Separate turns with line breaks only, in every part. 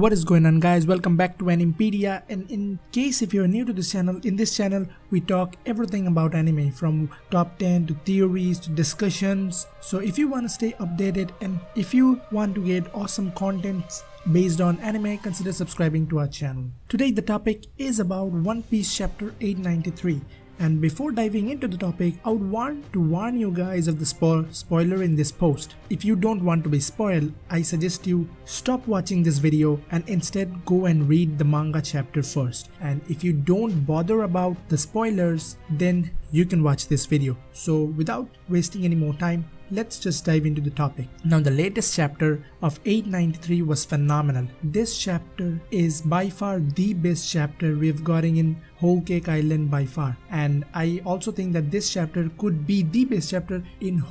What is going on, guys? Welcome back to AnimPedia, and in case if you're new to this channel, in this channel we talk everything about anime, from top 10 to theories to discussions. So if you want to stay updated and if you want to get awesome contents based on anime, consider subscribing to our channel. Today the topic is about One Piece chapter 893. And before diving into the topic, I would want to warn you guys of the spoiler in this post. If you don't want to be spoiled, I suggest you stop watching this video and instead go and read the manga chapter first. And if you don't bother about the spoilers, then you can watch this video. So without wasting any more time, let's just dive into the topic. Now, the latest chapter of 893 was phenomenal. This chapter is by far the best chapter we've gotten in Whole Cake Island by far, and I also think that this chapter could be the best chapter in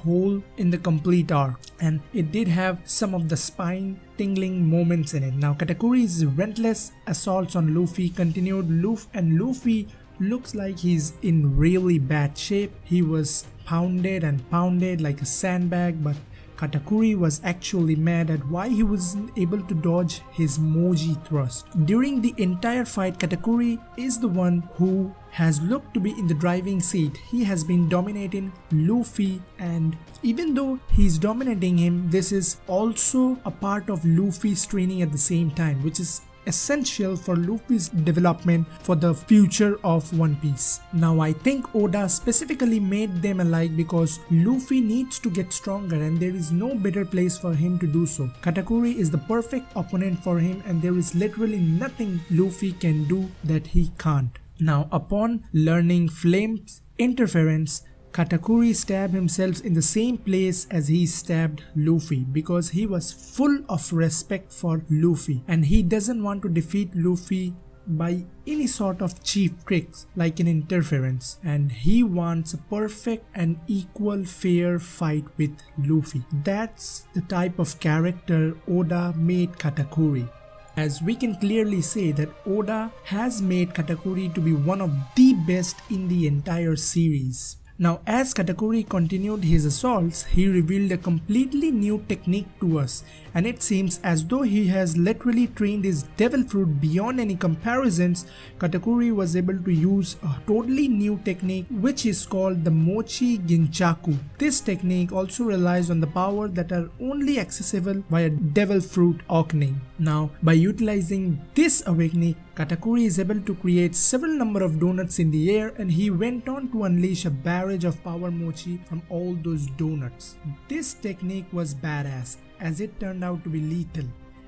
the complete arc, and it did have some of the spine tingling moments in it. Now, Katakuri's relentless assaults on Luffy continued, and Luffy looks like he's in really bad shape. He was pounded and pounded like a sandbag, but Katakuri was actually mad at why he wasn't able to dodge his Moji thrust. During the entire fight, Katakuri is the one who has looked to be in the driving seat. He has been dominating Luffy, and even though he's dominating him, this is also a part of Luffy's training at the same time, which is essential for Luffy's development for the future of One Piece. Now, I think Oda specifically made them alike because Luffy needs to get stronger and there is no better place for him to do so. Katakuri is the perfect opponent for him, and there is literally nothing Luffy can do that he can't. Now, upon learning Flame's interference, Katakuri stabbed himself in the same place as he stabbed Luffy because he was full of respect for Luffy and he doesn't want to defeat Luffy by any sort of cheap tricks like an interference, and he wants a perfect and equal fair fight with Luffy. That's the type of character Oda made Katakuri. As we can clearly say that Oda has made Katakuri to be one of the best in the entire series. Now, as Katakuri continued his assaults, he revealed a completely new technique to us, and it seems as though he has literally trained his devil fruit beyond any comparisons. Katakuri was able to use a totally new technique which is called the Mochi Ginchaku. This technique also relies on the power that are only accessible via devil fruit awakening. Now, by utilizing this awakening, Katakuri is able to create several number of donuts in the air, and he went on to unleash a barrage of power mochi from all those donuts. This technique was badass, as it turned out to be lethal,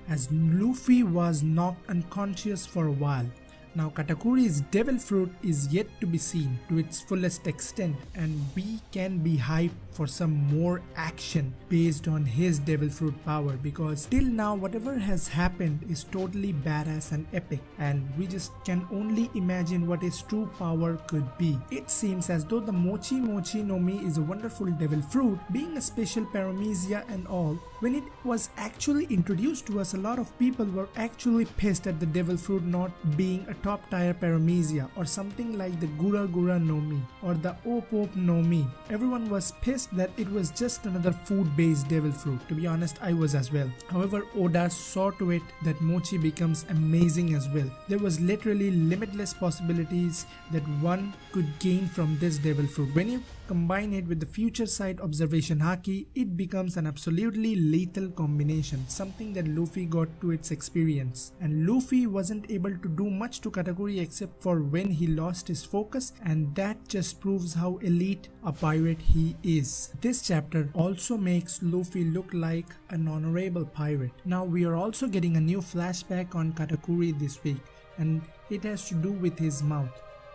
as Luffy was knocked unconscious for a while. Now, Katakuri's devil fruit is yet to be seen to its fullest extent, and we can be hyped for some more action based on his devil fruit power, because till now whatever has happened is totally badass and epic, and we just can only imagine what his true power could be. It seems as though the Mochi Mochi no Mi is a wonderful devil fruit, being a special paramecia and all. When it was actually introduced to us, a lot of people were actually pissed at the devil fruit not being a top tier paramecia or something like the Gura Gura no Mi or the Opop no Mi. Everyone was pissed that it was just another food based devil fruit. To be honest, I was as well. However, Oda saw to it that Mochi becomes amazing as well. There was literally limitless possibilities that one could gain from this devil fruit. When you combine it with the future sight observation Haki, it becomes an absolutely lethal combination, something that Luffy got to its experience. And Luffy wasn't able to do much to Katakuri except for when he lost his focus, and that just proves how elite a pirate he is. This chapter also makes Luffy look like an honorable pirate. Now, we are also getting a new flashback on Katakuri this week, and it has to do with his mouth.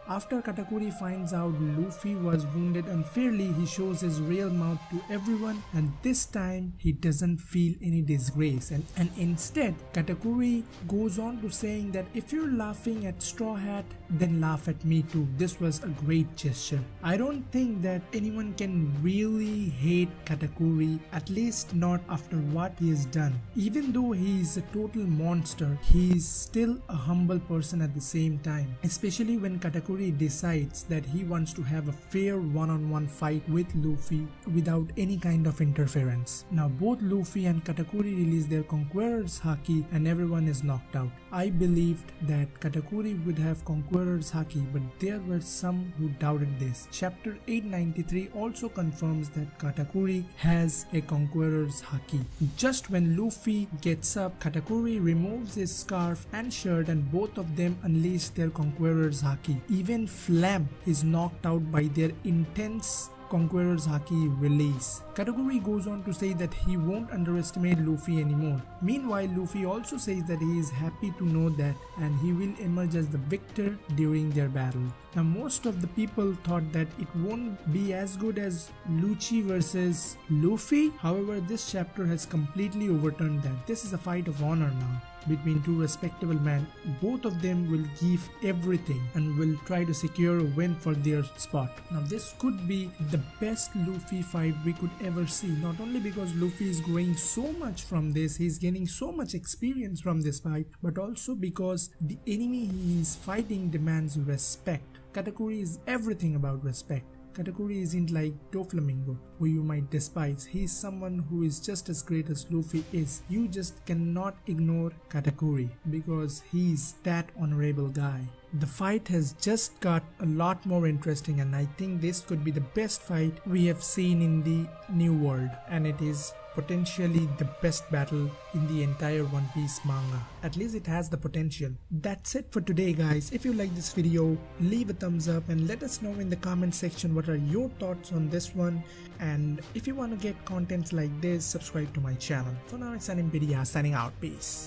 After Katakuri finds out Luffy was wounded unfairly, he shows his real mouth to everyone, and this time he doesn't feel any disgrace, and instead Katakuri goes on to saying that if you're laughing at Straw Hat, then laugh at me too. This was a great gesture. I don't think that anyone can really hate Katakuri, at least not after what he has done. Even though he is a total monster, he is still a humble person at the same time, especially when Katakuri Katakuri decides that he wants to have a fair one-on-one fight with Luffy without any kind of interference. Now both Luffy and Katakuri release their Conqueror's Haki and everyone is knocked out. I believed that Katakuri would have Conqueror's Haki, but there were some who doubted this. Chapter 893 also confirms that Katakuri has a Conqueror's Haki. Just when Luffy gets up, Katakuri removes his scarf and shirt and both of them unleash their Conqueror's Haki. Even Flam is knocked out by their intense Conqueror's Haki release. Katakuri goes on to say that he won't underestimate Luffy anymore. Meanwhile, Luffy also says that he is happy to know that and he will emerge as the victor during their battle. Now most of the people thought that it won't be as good as Lucci versus Luffy. However, this chapter has completely overturned that. This is a fight of honor now between two respectable men. Both of them will give everything and will try to secure a win for their spot. Now this could be the best Luffy fight we could ever see, not only because Luffy is growing so much from this, he's gaining so much experience from this fight, but also because the enemy he is fighting demands respect. Katakuri is everything about respect. Katakuri isn't like Doflamingo, who you might despise. He is someone who is just as great as Luffy is. You just cannot ignore Katakuri because he is that honorable guy. The fight has just got a lot more interesting and I think this could be the best fight we have seen in the new world, and it is potentially the best battle in the entire One Piece manga. At least it has the potential. That's it for today guys. If you like this video, leave a thumbs up and let us know in the comment section what are your thoughts on this one, and if you want to get contents like this, subscribe to my channel. For now it's AnimPedia signing out. Peace.